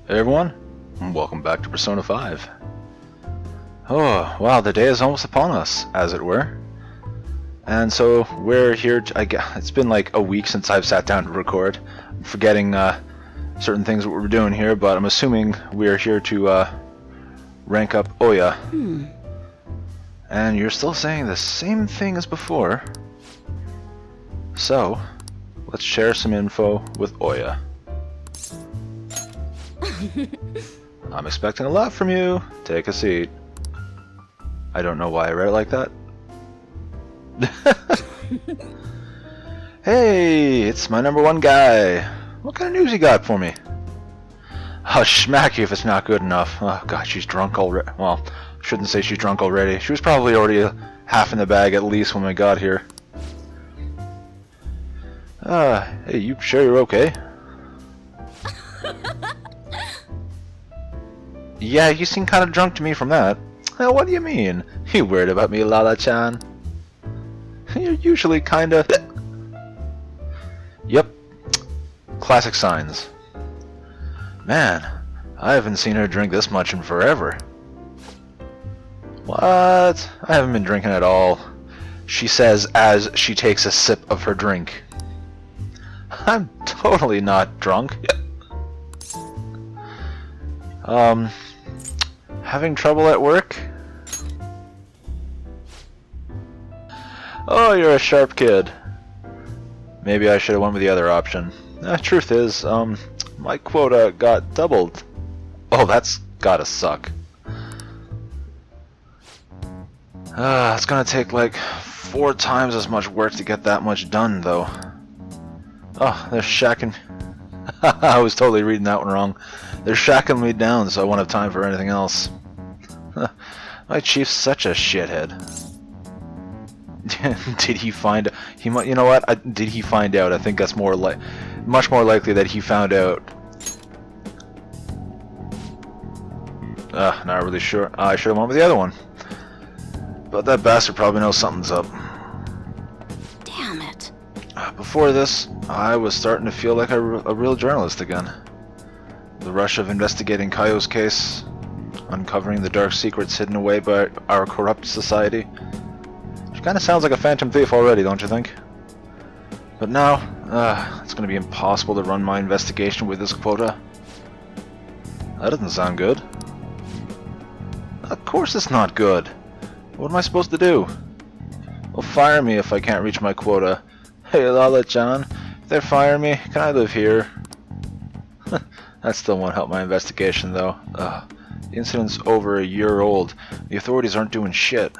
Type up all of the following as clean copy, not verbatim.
Hey everyone, and welcome back to Persona 5. Oh, wow, the day is almost upon us, as it were. And so we're here it's been like a week since I've sat down to record. I'm forgetting certain things that we're doing here, but I'm assuming we're here to rank up Oya. And you're still saying the same thing as before. So, let's share some info with Oya. I'm expecting a lot from you. Take a seat. I don't know why I read it like that. Hey, it's my #1 guy. What kind of news you got for me? I'll smack you if it's not good enough. Oh god, she's drunk already. Well, shouldn't say she's drunk already. She was probably already half in the bag at least when we got here. Hey, you sure you're okay? Yeah, you seem kind of drunk to me from that. What do you mean? You worried about me, Lala-chan? You're usually kinda... Yep. Classic signs. Man, I haven't seen her drink this much in forever. What? I haven't been drinking at all. She says as she takes a sip of her drink. I'm totally not drunk. Having trouble at work? Oh, you're a sharp kid. Maybe I should have went with the other option. Truth is, my quota got doubled. Oh, that's gotta suck. It's gonna take like 4 times as much work to get that much done, though. Oh, they're shacking... I was totally reading that one wrong. They're shacking me down, so I won't have time for anything else. My chief's such a shithead. Did he find... He might... You know what? Did he find out? I think that's more like... Much more likely that he found out. Not really sure. I should have went with the other one. But that bastard probably knows something's up. Damn it. Before this, I was starting to feel like a real journalist again. The rush of investigating Kaio's case, uncovering the dark secrets hidden away by our corrupt society. She kinda sounds like a phantom thief already, don't you think? But now, it's gonna be impossible to run my investigation with this quota. That doesn't sound good. Of course it's not good. What am I supposed to do? Well, fire me if I can't reach my quota. Hey, Lala-chan, if they fire me, can I live here? That still won't help my investigation, though. The incident's over a year old. The authorities aren't doing shit.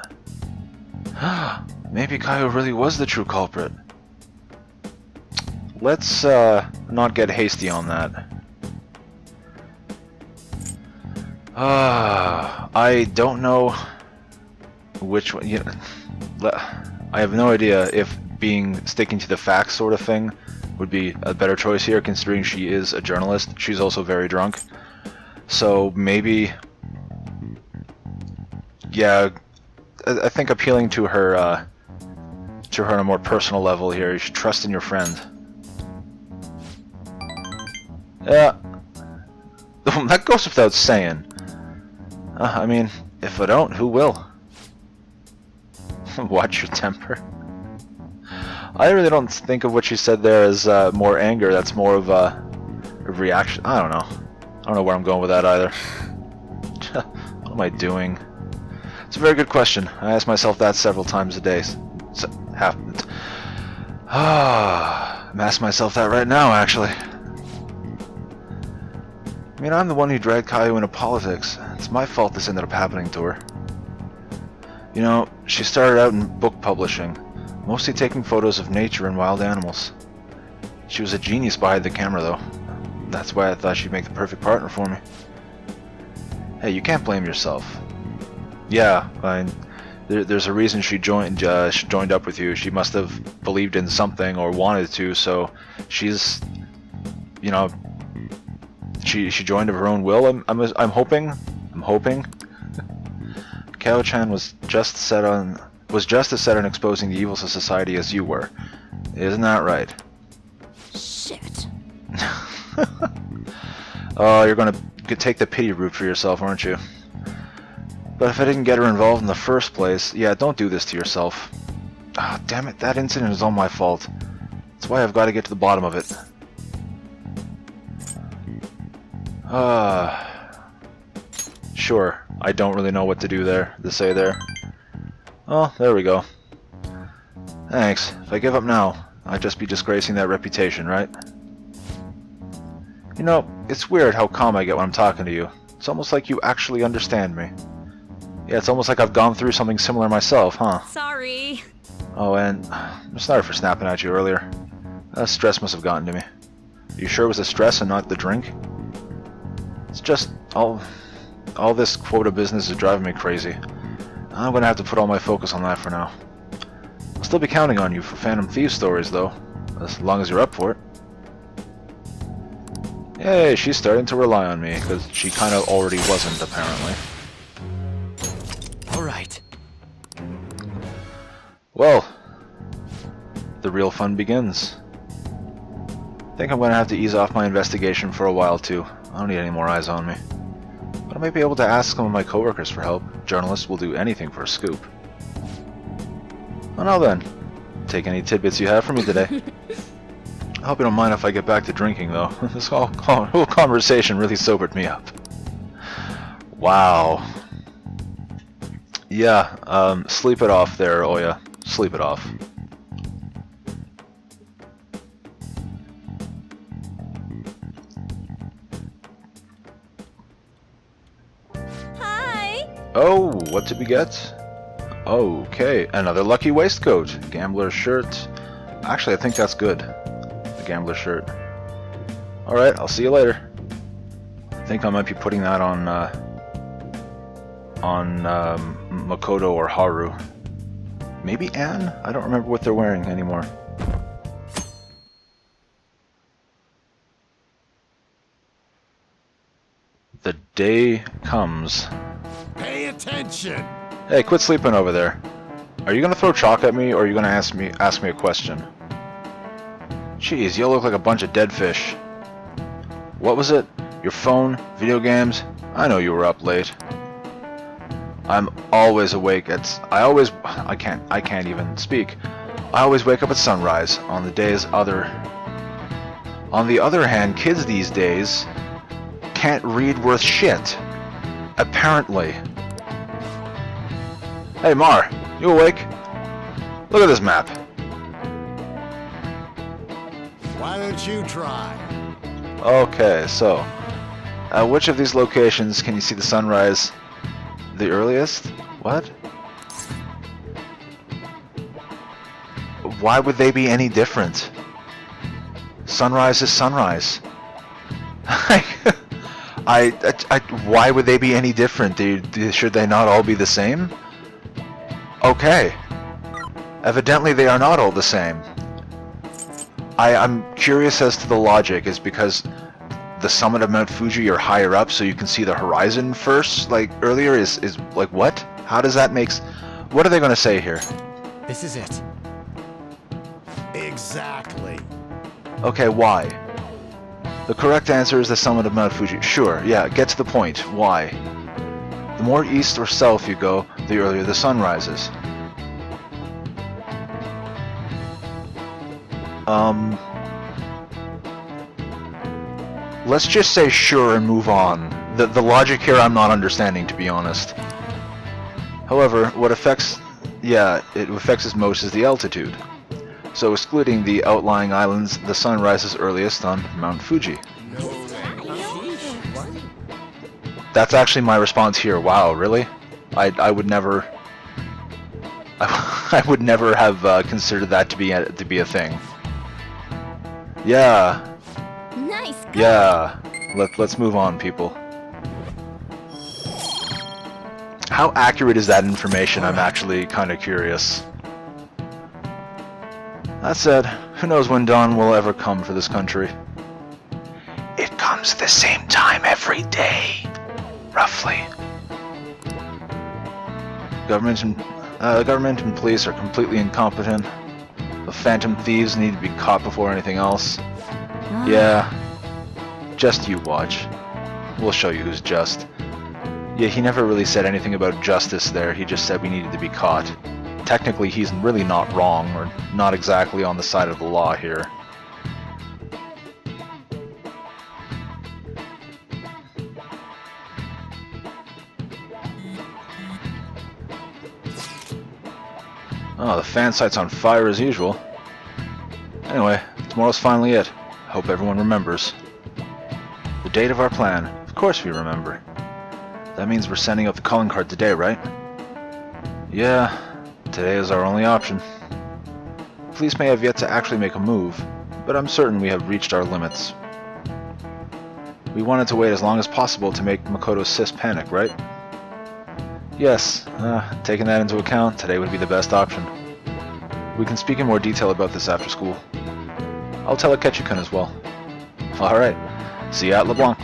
Maybe Kaio really was the true culprit. Let's not get hasty on that. I don't know which one. You know, I have no idea if sticking to the facts sort of thing would be a better choice here, considering she is a journalist. She's also very drunk. So maybe, yeah, I think appealing to her on a more personal level here. You should trust in your friend. Yeah, that goes without saying. I mean, if I don't, who will? Watch your temper. I really don't think of what she said there as more anger. That's more of a reaction. I don't know. I don't know where I'm going with that either. What am I doing? It's a very good question. I ask myself that several times a day. I'm asking myself that right now, actually. I mean, I'm the one who dragged Kaio into politics. It's my fault this ended up happening to her. You know, she started out in book publishing, mostly taking photos of nature and wild animals. She was a genius behind the camera, though. That's why I thought she'd make the perfect partner for me. Hey, you can't blame yourself. Yeah, there's a reason she joined up with you. She must have believed in something or wanted to, so she's, you know, she joined of her own will. I'm hoping. Kao-chan was just as set on exposing the evils of society as you were. Isn't that right? Shit. Oh, you're gonna could take the pity route for yourself, aren't you? But if I didn't get her involved in the first place, yeah, don't do this to yourself. Ah, damn it, that incident is all my fault. That's why I've got to get to the bottom of it. Sure, I don't really know what to say there. Oh, there we go. Thanks. If I give up now, I'd just be disgracing that reputation, right? You know, it's weird how calm I get when I'm talking to you. It's almost like you actually understand me. Yeah, it's almost like I've gone through something similar myself, huh? Sorry. Oh, and I'm sorry for snapping at you earlier. Stress must have gotten to me. Are you sure it was the stress and not the drink? It's just all this quota business is driving me crazy. I'm gonna have to put all my focus on that for now. I'll still be counting on you for Phantom Thief stories, though, as long as you're up for it. Yay, she's starting to rely on me, because she kind of already wasn't, apparently. Alright. Well, the real fun begins. I think I'm going to have to ease off my investigation for a while, too. I don't need any more eyes on me. But I may be able to ask some of my coworkers for help. Journalists will do anything for a scoop. Well, now then, take any tidbits you have for me today. I hope you don't mind if I get back to drinking, though. This whole conversation really sobered me up. Wow. Yeah, sleep it off there, Oya. Sleep it off. Hi. Oh, what did we get? Okay, another lucky waistcoat. Gambler shirt. Actually, I think that's good. The gambler shirt. Alright, I'll see you later. I think I might be putting that on Makoto or Haru. Maybe Anne? I don't remember what they're wearing anymore. The day comes. Pay attention! Hey, quit sleeping over there. Are you gonna throw chalk at me, or are you gonna ask me a question? Jeez, you look like a bunch of dead fish. What was it? Your phone? Video games? I know you were up late. I'm always awake at... I can't even speak. I always wake up at sunrise on the days other... On the other hand, kids these days can't read worth shit. Apparently. Hey Mar, you awake? Look at this map. Why don't you try? Okay, so... At which of these locations can you see the sunrise the earliest? What? Why would they be any different? Sunrise is sunrise. Why would they be any different? Should they not all be the same? Okay. Evidently they are not all the same. I'm curious as to the logic. Is because the summit of Mount Fuji, you're higher up, so you can see the horizon first, like earlier, is like what? How does that make what are they going to say here? This is it. Exactly. Okay, why? The correct answer is the summit of Mount Fuji. Sure, yeah, get to the point. Why? The more east or south you go, the earlier the sun rises. Let's just say sure and move on. The logic here I'm not understanding, to be honest. However, what affects us most is the altitude. So excluding the outlying islands, the sun rises earliest on Mount Fuji. That's actually my response here. Wow, really? I would never I would never have considered that to be a thing. Yeah. Nice. Go. Yeah. Let's move on, people. How accurate is that information? I'm actually kind of curious. That said, who knows when dawn will ever come for this country? It comes at the same time every day, roughly. Government and police are completely incompetent. The phantom thieves need to be caught before anything else. Yeah, just you watch. We'll show you who's just. Yeah, he never really said anything about justice there. He just said we needed to be caught. Technically, he's really not wrong, or not exactly on the side of the law here. Oh, the fan site's on fire as usual. Anyway, tomorrow's finally it. I hope everyone remembers. The date of our plan. Of course we remember. That means we're sending out the calling card today, right? Yeah, today is our only option. Police may have yet to actually make a move, but I'm certain we have reached our limits. We wanted to wait as long as possible to make Makoto's sis panic, right? Yes, taking that into account, today would be the best option. We can speak in more detail about this after school. I'll tell Akechi-kun as well. Alright, see you at LeBlanc.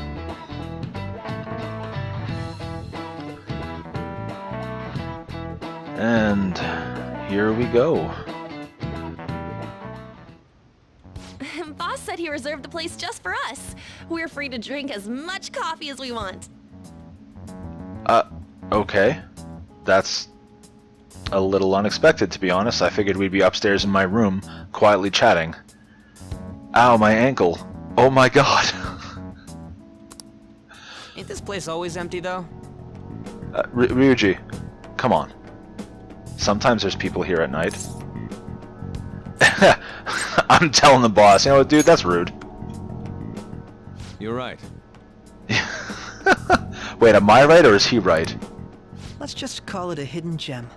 And here we go. Boss said he reserved the place just for us. We're free to drink as much coffee as we want. Okay. That's a little unexpected, to be honest. I figured we'd be upstairs in my room, quietly chatting. Ow, my ankle. Oh my god. Ain't this place always empty, though? Ryuji, come on. Sometimes there's people here at night. I'm telling the boss, you know what, dude, that's rude. You're right. Wait, am I right or is he right? Let's just call it a hidden gem.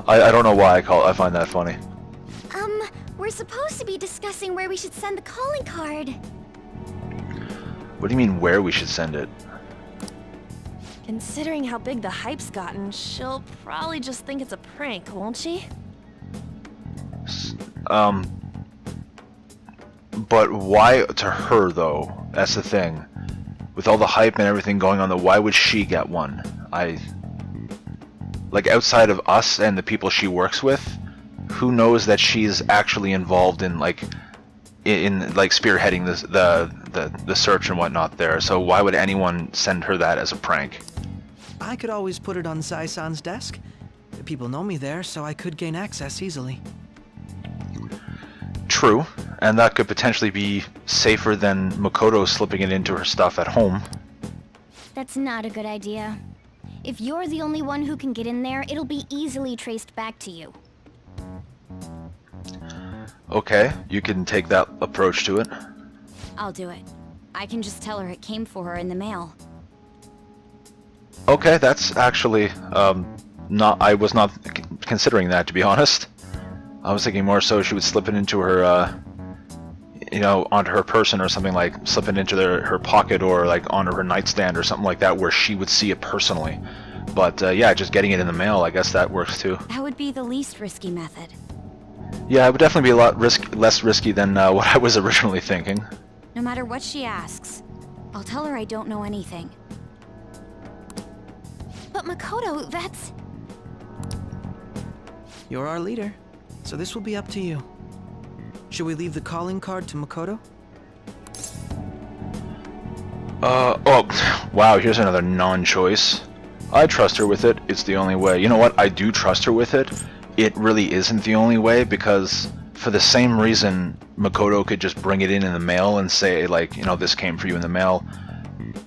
I don't know why I find that funny. We're supposed to be discussing where we should send the calling card. What do you mean where we should send it? Considering how big the hype's gotten, she'll probably just think it's a prank, won't she? But why to her though? That's the thing. With all the hype and everything going on, though, why would she get one? Like, outside of us and the people she works with, who knows that she's actually involved in like spearheading the search and whatnot there? So why would anyone send her that as a prank? I could always put it on Sae-san's desk. People know me there, so I could gain access easily. True, and that could potentially be safer than Makoto slipping it into her stuff at home. That's not a good idea. If you're the only one who can get in there, it'll be easily traced back to you. Okay, you can take that approach to it. I'll do it. I can just tell her it came for her in the mail. Okay, that's actually I was not considering that, to be honest. I was thinking more so she would slip it into her onto her person or something, like slip it into her pocket or like onto her nightstand or something like that where she would see it personally. But yeah, just getting it in the mail, I guess that works too. That would be the least risky method. Yeah, it would definitely be a lot less risky than what I was originally thinking. No matter what she asks, I'll tell her I don't know anything. But Makoto, that's... You're our leader, so this will be up to you. Should we leave the calling card to Makoto? Oh, wow, here's another non-choice. I trust her with it, it's the only way. You know what, I do trust her with it. It really isn't the only way, because for the same reason Makoto could just bring it in the mail and say, like, this came for you in the mail.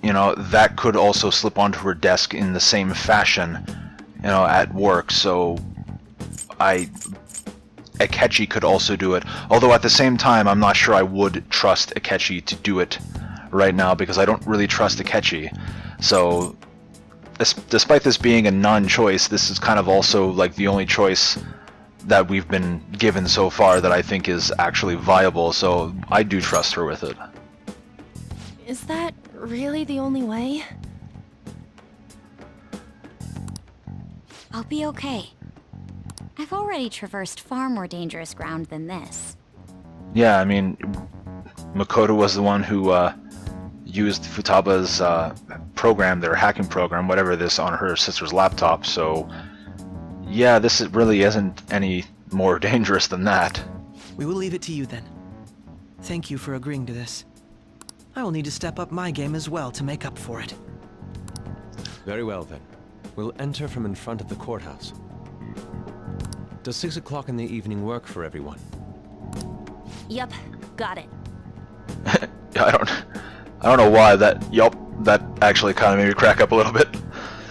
That could also slip onto her desk in the same fashion, at work, so Akechi could also do it. Although at the same time, I'm not sure I would trust Akechi to do it right now, because I don't really trust Akechi. So, despite this being a non-choice, this is kind of also like the only choice that we've been given so far that I think is actually viable, so I do trust her with it. Is that really the only way? I'll be okay. I've already traversed far more dangerous ground than this. Yeah, I mean, Makoto was the one who used Futaba's program, their hacking program, whatever this, on her sister's laptop, so yeah, really isn't any more dangerous than that. We will leave it to you then. Thank you for agreeing to this. I will need to step up my game as well to make up for it. Very well, then. We'll enter from in front of the courthouse. Does 6 o'clock in the evening work for everyone? Yup, got it. Yeah, I don't know why that actually kind of made me crack up a little bit.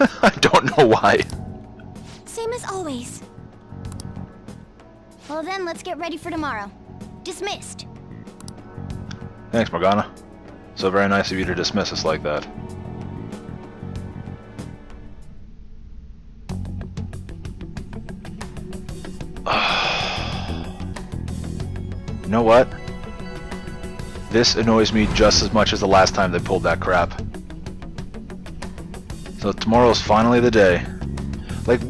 I don't know why. Same as always. Well then, let's get ready for tomorrow. Dismissed. Thanks, Morgana. So very nice of you to dismiss us like that. You know what? This annoys me just as much as the last time they pulled that crap. So tomorrow's finally the day. Like,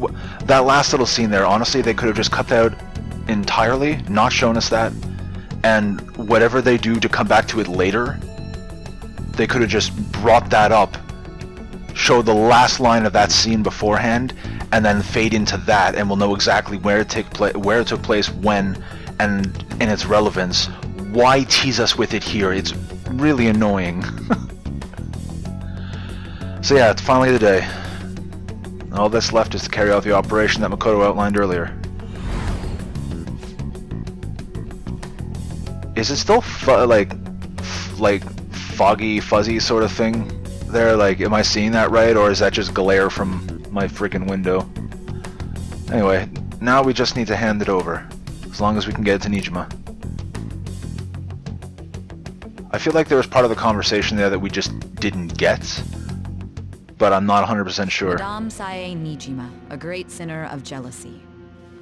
that last little scene there, honestly, they could have just cut that out entirely, not shown us that, and whatever they do to come back to it later, they could have just brought that up, show the last line of that scene beforehand, and then fade into that, and we'll know exactly where it took place, when, and in its relevance. Why tease us with it here? It's really annoying. So yeah, it's finally the day. All that's left is to carry out the operation that Makoto outlined earlier. Is it still like foggy, fuzzy sort of thing there? Like, am I seeing that right, or is that just glare from my freaking window? Anyway, now we just need to hand it over, as long as we can get it to Nijima. I feel like there was part of the conversation there that we just didn't get, but I'm not 100% sure. Madame Sae Nijima, a great sinner of jealousy.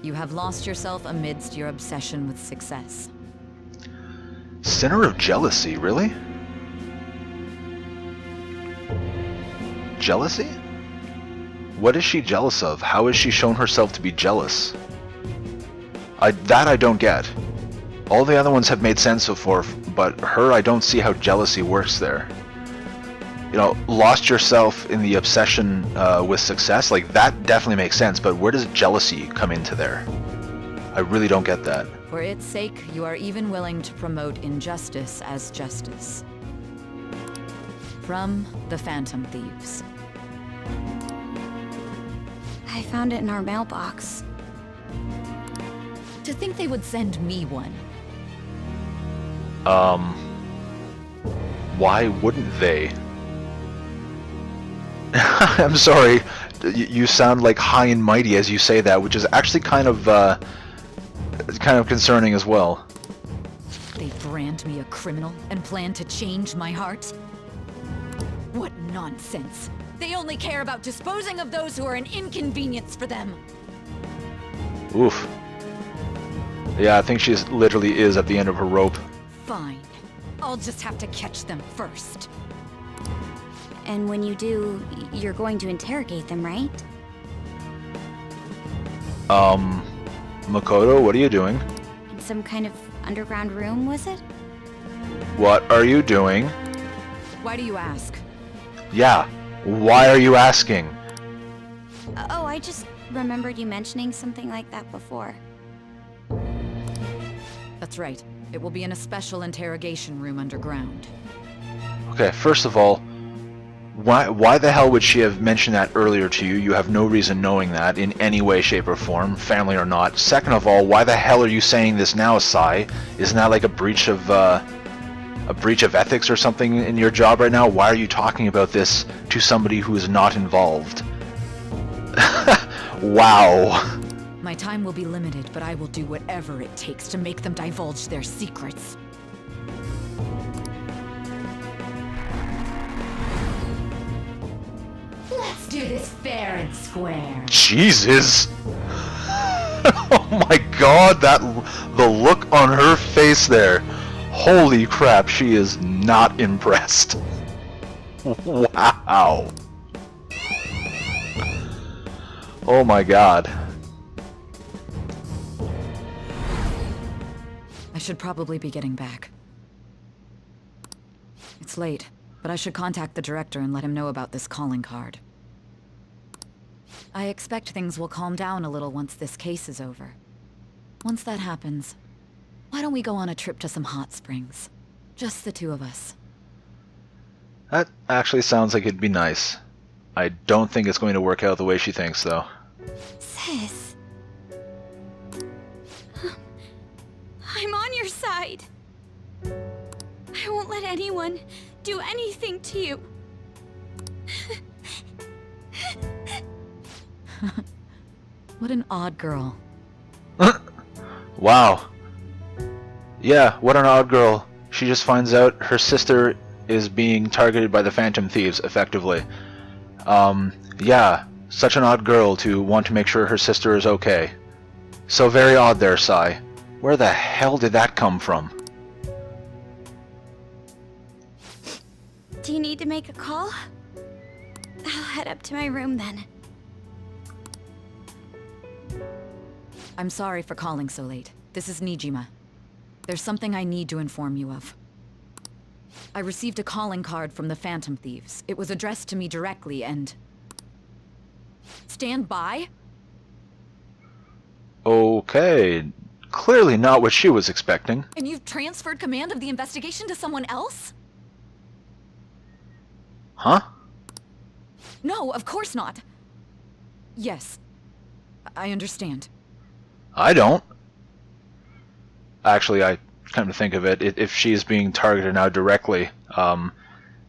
You have lost yourself amidst your obsession with success. Sinner of jealousy, really? Jealousy? What is she jealous of? How has she shown herself to be jealous? That I don't get. All the other ones have made sense so far, but her, I don't see how jealousy works there. You know, lost yourself in the obsession with success, like, that definitely makes sense, but where does jealousy come into there? I really don't get that. For its sake, you are even willing to promote injustice as justice. From the Phantom Thieves. I found it in our mailbox. To think they would send me one. Why wouldn't they? I'm sorry, you sound like high and mighty as you say that, which is actually kind of concerning as well. They brand me a criminal and plan to change my heart? What nonsense! They only care about disposing of those who are an inconvenience for them! Oof. Yeah, I think she literally is at the end of her rope. Fine. I'll just have to catch them first. And when you do, you're going to interrogate them, right? Makoto, what are you doing? In some kind of underground room, was it? What are you doing? Why do you ask? Yeah, why are you asking? Oh, I just remembered you mentioning something like that before. That's right. It will be in a special interrogation room underground. Okay, first of all, why the hell would she have mentioned that earlier to you? You have no reason knowing that in any way, shape, or form, family or not. Second of all, why the hell are you saying this now, Sai? Isn't that like a breach of ethics or something in your job right now? Why are you talking about this to somebody who is not involved? Wow. My time will be limited, but I will do whatever it takes to make them divulge their secrets. Let's do this fair and square. Jesus! Oh my god, the look on her face there. Holy crap, she is not impressed. Wow. Oh my god. I should probably be getting back. It's late, but I should contact the director and let him know about this calling card. I expect things will calm down a little once this case is over. Once that happens, Why don't we go on a trip to some hot springs? Just the two of us. That actually sounds like it'd be nice. I don't think it's going to work out the way she thinks, though. Sis. I'm on your side. I won't let anyone do anything to you. What an odd girl. Wow. Yeah, what an odd girl. She just finds out her sister is being targeted by the Phantom Thieves, effectively. Yeah, such an odd girl to want to make sure her sister is okay. So very odd there, Sae. Where the hell did that come from? Do you need to make a call? I'll head up to my room then. I'm sorry for calling so late. This is Nijima. There's something I need to inform you of. I received a calling card from the Phantom Thieves. It was addressed to me directly and... Stand by? Okay, clearly not what she was expecting. And you've transferred command of the investigation to someone else? Huh? No, of course not. Yes, I understand. I don't. Actually, I come to think of it, if she's being targeted now directly,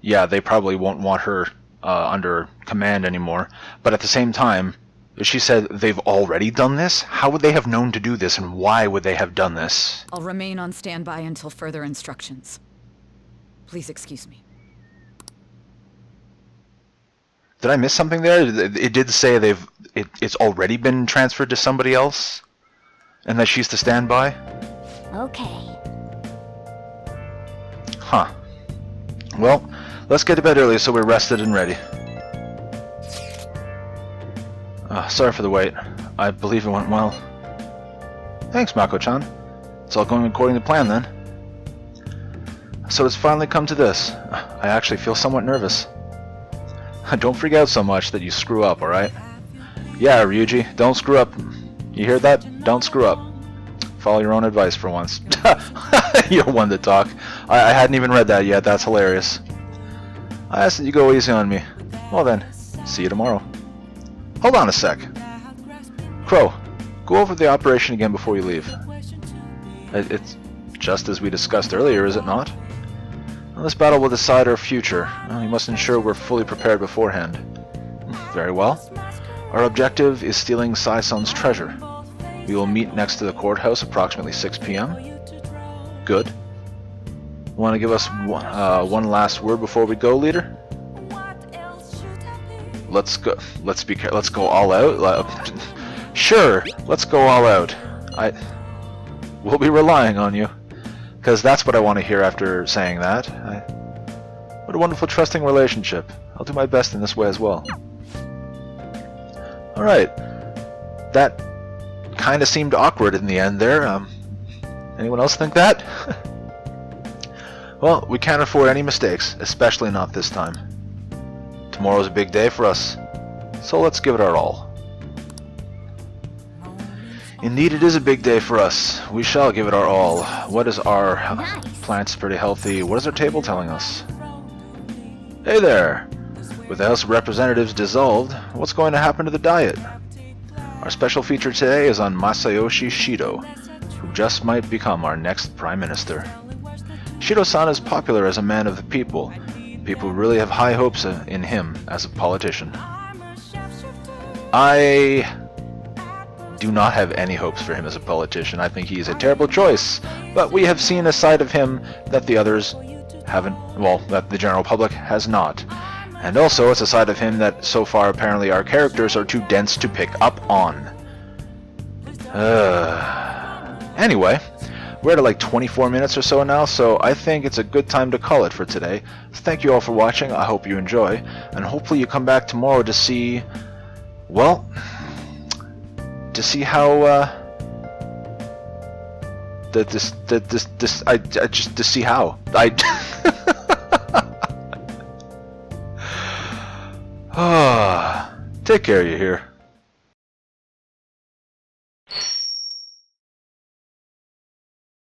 yeah, they probably won't want her under command anymore. But at the same time, she said they've already done this? How would they have known to do this, and why would they have done this? I'll remain on standby until further instructions. Please excuse me. Did I miss something there? It did say it's already been transferred to somebody else? And that she's to stand by? Okay. Huh. Well, let's get to bed early so we're rested and ready. Sorry for the wait. I believe it went well. Thanks, Mako-chan. It's all going according to plan then. So it's finally come to this. I actually feel somewhat nervous. Don't freak out so much that you screw up, alright? Yeah, Ryuji, don't screw up. You hear that? Don't screw up. Follow your own advice for once. You're one to talk. I hadn't even read that yet, that's hilarious. I asked that you go easy on me. Well then, see you tomorrow. Hold on a sec. Crow, go over the operation again before you leave. It's just as we discussed earlier, is it not? Well, this battle will decide our future. Well, we must ensure we're fully prepared beforehand. Very well. Our objective is stealing Sae-san's treasure. We will meet next to the courthouse approximately 6 p.m. Good. Want to give us one last word before we go, leader? Let's go. Let's go all out. Sure. Let's go all out. We'll be relying on you, because that's what I want to hear after saying that. What a wonderful, trusting relationship. I'll do my best in this way as well. All right. That kind of seemed awkward in the end there. Anyone else think that? Well, we can't afford any mistakes, especially not this time. Tomorrow's a big day for us, so let's give it our all. Indeed, it is a big day for us. We shall give it our all. What is our... Nice. Plant's pretty healthy. What is our table telling us? Hey there! With the House of Representatives dissolved, what's going to happen to the diet? Our special feature today is on Masayoshi Shido, who just might become our next Prime Minister. Shido-san is popular as a man of the people. People really have high hopes in him as a politician. I do not have any hopes for him as a politician. I think he's a terrible choice, but we have seen a side of him that the others haven't, well, that the general public has not. And also, it's a side of him that so far apparently our characters are too dense to pick up on. Anyway, we're at like 24 minutes or so now, so I think it's a good time to call it for today. Thank you all for watching, I hope you enjoy, and hopefully you come back tomorrow to see, well, to see how, to see how. Take care, you hear.